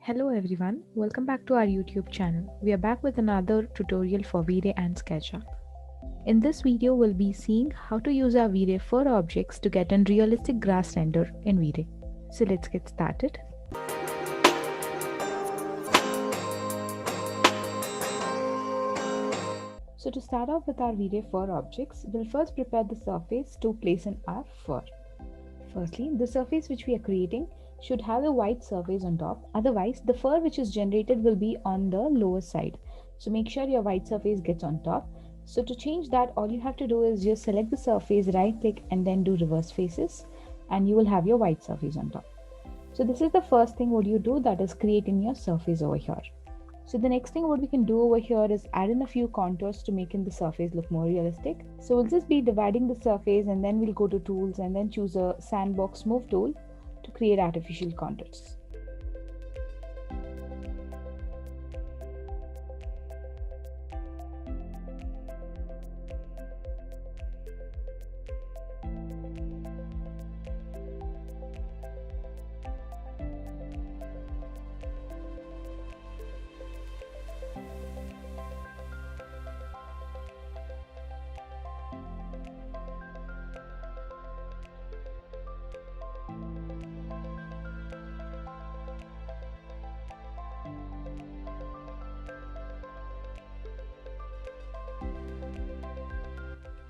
Hello everyone, welcome back to our YouTube channel. We are back with another tutorial for V-Ray and SketchUp. In this video, we'll be seeing how to use our V-Ray for objects to get a realistic grass render in V-Ray. So let's get started. So to start off with our V-Ray fur objects, we'll first prepare the surface to place in our fur. Firstly, the surface which we are creating should have a white surface on top. Otherwise, the fur which is generated will be on the lower side. So make sure your white surface gets on top. So to change that, all you have to do is just select the surface, right click and then do reverse faces and you will have your white surface on top. So this is the first thing what you do, that is creating your surface over here. So the next thing what we can do over here is add in a few contours to make the surface look more realistic. So we'll just be dividing the surface and then we'll go to tools and then choose a sandbox move tool to create artificial contours.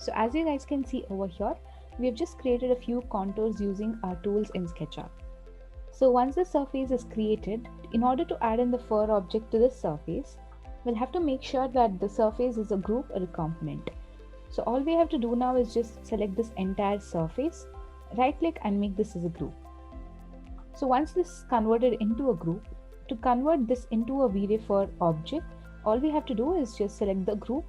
So as you guys can see over here, we have just created a few contours using our tools in SketchUp. So once the surface is created, in order to add in the fur object to this surface, we'll have to make sure that the surface is a group or a component. So all we have to do now is just select this entire surface, right click and make this as a group. So once this is converted into a group, to convert this into a V-Ray fur object, all we have to do is just select the group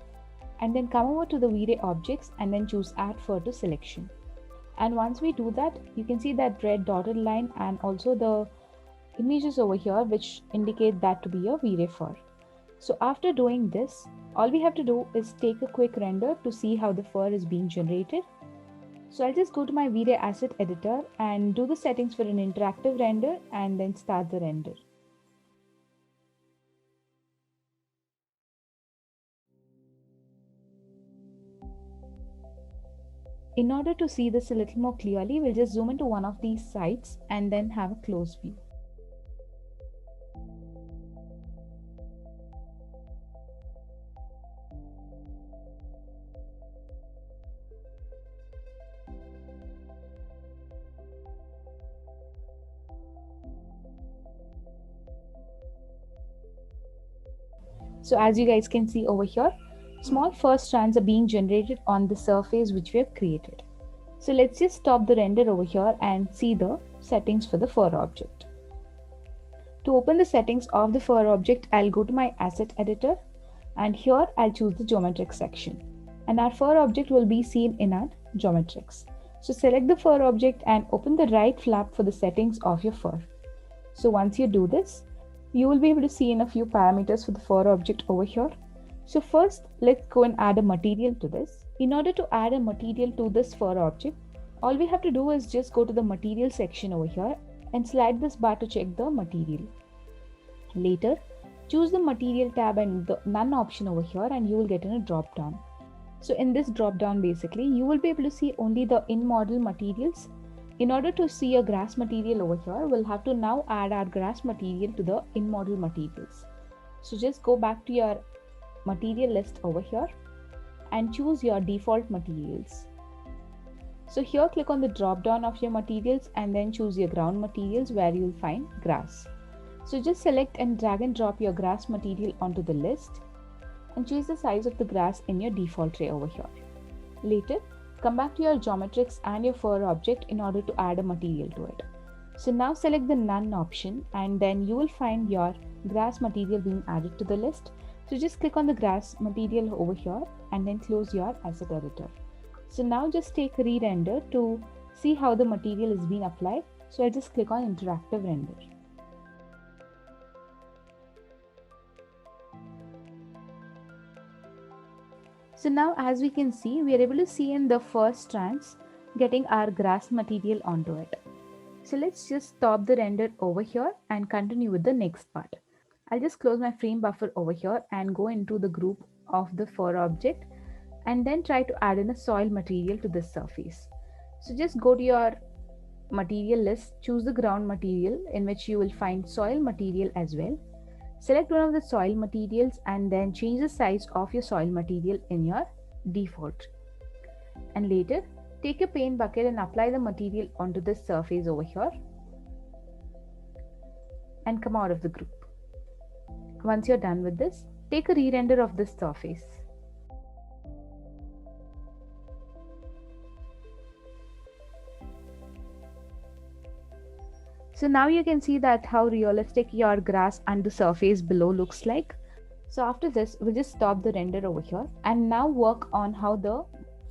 and then come over to the V-Ray objects and then choose add fur to selection. And once we do that, you can see that red dotted line and also the images over here which indicate that to be a V-Ray fur. So after doing this, all we have to do is take a quick render to see how the fur is being generated. So I'll just go to my V-Ray asset editor and do the settings for an interactive render and then start the render. In order to see this a little more clearly, we'll just zoom into one of these sides and then have a close view. So as you guys can see over here, small fur strands are being generated on the surface which we have created. So let's just stop the render over here and see the settings for the fur object. To open the settings of the fur object, I'll go to my asset editor and here I'll choose the geometric section. And our fur object will be seen in our geometrics. So select the fur object and open the right flap for the settings of your fur. So once you do this, you will be able to see in a few parameters for the fur object over here. So first, let's go and add a material to this. In order to add a material to this fur object, all we have to do is just go to the material section over here and slide this bar to check the material. Later, choose the material tab and the none option over here and you will get in a drop down. So in this drop down basically, you will be able to see only the in model materials. In order to see a grass material over here, we'll have to now add our grass material to the in model materials. So just go back to your material list over here and choose your default materials. So here click on the drop down of your materials and then choose your ground materials where you'll find grass. So just select and drag and drop your grass material onto the list and choose the size of the grass in your default tray over here. Later, come back to your geometrics and your fur object in order to add a material to it. So now select the none option and then you will find your grass material being added to the list. So just click on the grass material over here and then close your asset editor. So now just take a re-render to see how the material is being applied. So I just click on interactive render. So now as we can see, we are able to see in the first strands getting our grass material onto it. So let's just stop the render over here and continue with the next part. I'll just close my frame buffer over here and go into the group of the fur object and then try to add in a soil material to this surface. So just go to your material list, choose the ground material in which you will find soil material as well. Select one of the soil materials and then change the size of your soil material in your default. And later, take your paint bucket and apply the material onto this surface over here and come out of the group. Once you're done with this, take a re-render of this surface. So now you can see that how realistic your grass and the surface below looks like. So after this, we'll just stop the render over here and now work on how the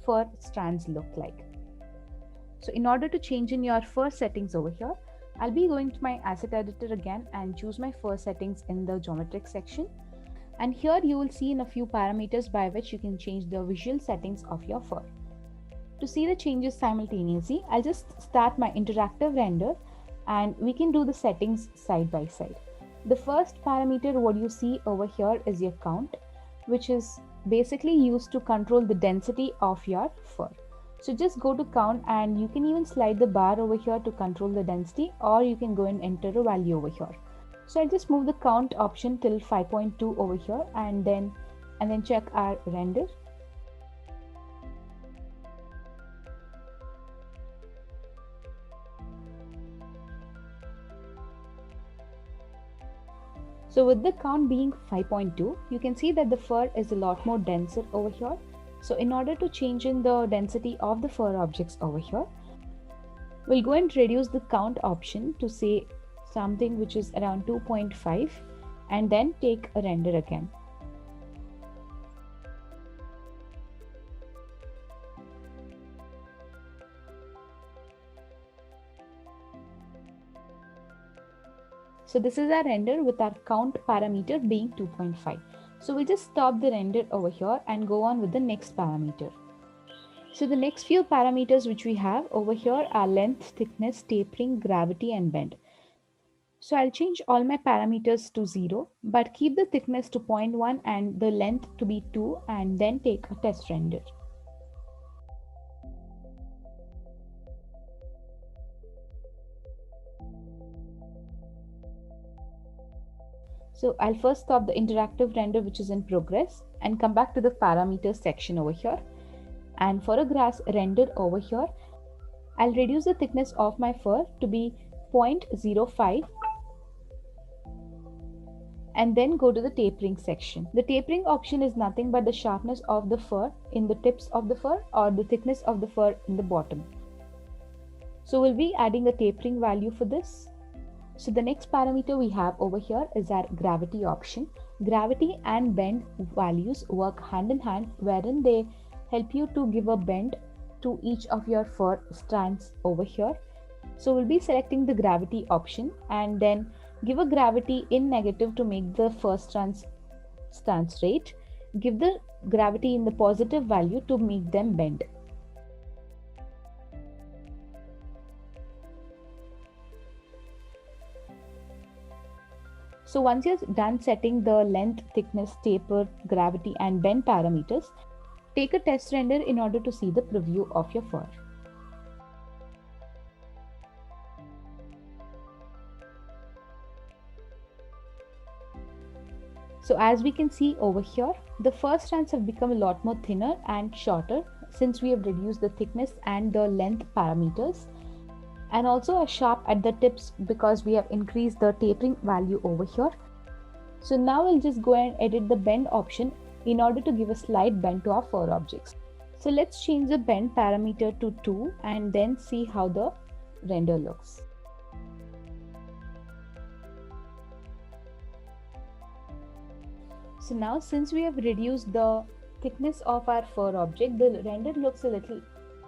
fur strands look like. So in order to change in your fur settings over here, I'll be going to my asset editor again and choose my fur settings in the geometric section. And here you will see in a few parameters by which you can change the visual settings of your fur. To see the changes simultaneously, I'll just start my interactive render and we can do the settings side by side. The first parameter what you see over here is your count, which is basically used to control the density of your fur. So just go to count and you can even slide the bar over here to control the density, or you can go and enter a value over here. So I'll just move the count option till 5.2 over here and then check our render. So with the count being 5.2, you can see that the fur is a lot more denser over here. So in order to change in the density of the fur objects over here, we'll go and reduce the count option to say something which is around 2.5 and then take a render again. So this is our render with our count parameter being 2.5. So we'll just stop the render over here and go on with the next parameter. So the next few parameters which we have over here are length, thickness, tapering, gravity and bend. So I'll change all my parameters to 0, but keep the thickness to 0.1 and the length to be 2 and then take a test render. So I'll first stop the interactive render which is in progress and come back to the parameters section over here. And for a grass render over here, I'll reduce the thickness of my fur to be 0.05 and then go to the tapering section. The tapering option is nothing but the sharpness of the fur in the tips of the fur or the thickness of the fur in the bottom. So we'll be adding a tapering value for this. So the next parameter we have over here is our gravity option. Gravity and bend values work hand in hand, wherein they help you to give a bend to each of your fur strands over here. So we'll be selecting the gravity option and then give a gravity in negative to make the fur strands straight. Give the gravity in the positive value to make them bend. So once you're done setting the length, thickness, taper, gravity and bend parameters, take a test render in order to see the preview of your fur. So as we can see over here, the fur strands have become a lot more thinner and shorter since we have reduced the thickness and the length parameters, and also are sharp at the tips because we have increased the tapering value over here. So now we'll just go and edit the bend option in order to give a slight bend to our fur objects. So let's change the bend parameter to 2 and then see how the render looks. So now since we have reduced the thickness of our fur object, the render looks a little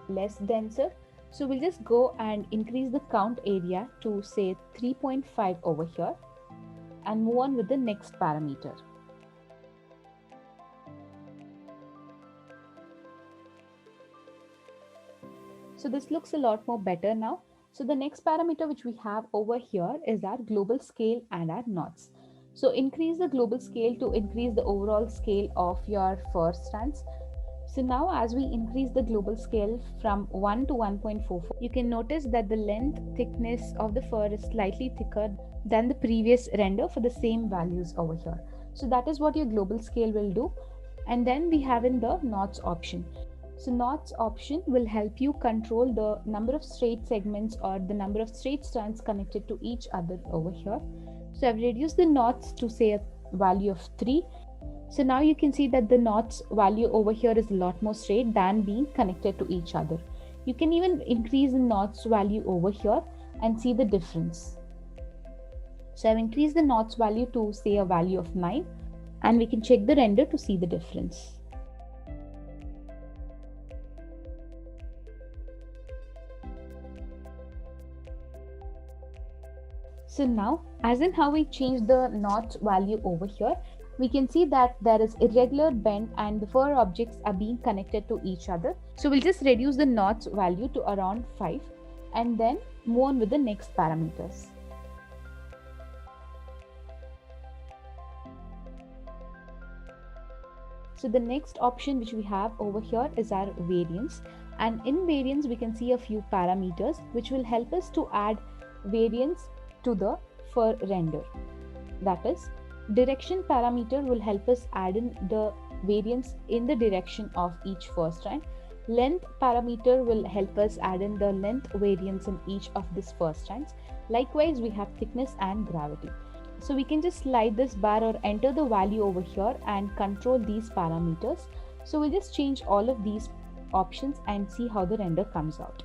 less denser. So we'll just go and increase the count area to say 3.5 over here and move on with the next parameter. So this looks a lot more better now. So the next parameter which we have over here is our global scale and our knots. So increase the global scale to increase the overall scale of your fur strands. So now as we increase the global scale from 1 to 1.44, you can notice that the length thickness of the fur is slightly thicker than the previous render for the same values over here. So that is what your global scale will do. And then we have in the knots option. So knots option will help you control the number of straight segments or the number of straight strands connected to each other over here. So I've reduced the knots to say a value of 3. So now you can see that the knots value over here is a lot more straight than being connected to each other. You can even increase the knots value over here and see the difference. So I've increased the knots value to say a value of 9, and we can check the render to see the difference. So now, as in how we change the knots value over here, we can see that there is irregular bend and the fur objects are being connected to each other. So we'll just reduce the knots value to around 5 and then move on with the next parameters. So the next option which we have over here is our variance, and in variance we can see a few parameters which will help us to add variance to the fur render. That is, direction parameter will help us add in the variance in the direction of each fur strand. Length parameter will help us add in the length variance in each of these fur strands. Likewise, we have thickness and gravity. So we can just slide this bar or enter the value over here and control these parameters. So we'll just change all of these options and see how the render comes out.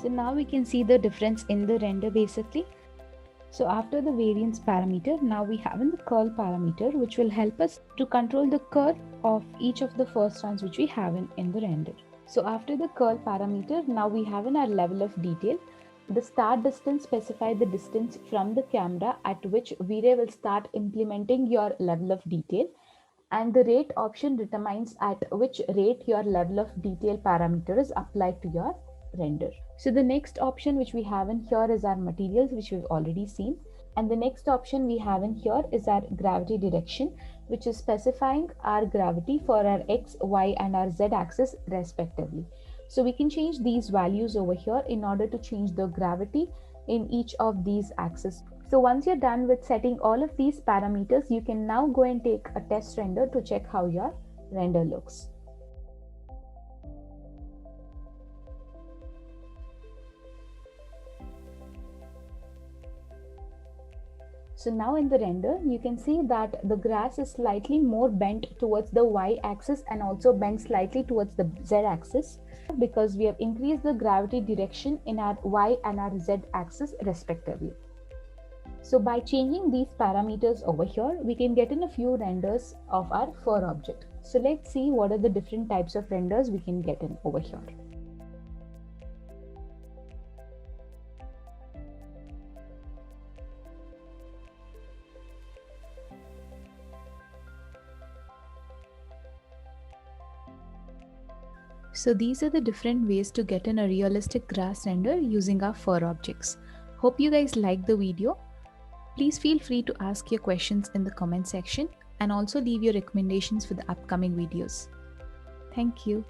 So now we can see the difference in the render basically. So after the variance parameter, now we have in the curl parameter which will help us to control the curl of each of the fur strands which we have in the render. So after the curl parameter, now we have in our level of detail. The start distance specifies the distance from the camera at which V-Ray will start implementing your level of detail, and the rate option determines at which rate your level of detail parameter is applied to your render. So the next option which we have in here is our materials, which we've already seen, and the next option we have in here is our gravity direction, which is specifying our gravity for our x, y and our z axis respectively. So we can change these values over here in order to change the gravity in each of these axes. So once you're done with setting all of these parameters, you can now go and take a test render to check how your render looks. So now in the render, you can see that the grass is slightly more bent towards the y-axis and also bent slightly towards the z-axis, because we have increased the gravity direction in our y and our z-axis respectively. So by changing these parameters over here, we can get in a few renders of our fur object. So let's see what are the different types of renders we can get in over here. So these are the different ways to get in a realistic grass render using our fur objects. Hope you guys liked the video. Please feel free to ask your questions in the comment section and also leave your recommendations for the upcoming videos. Thank you.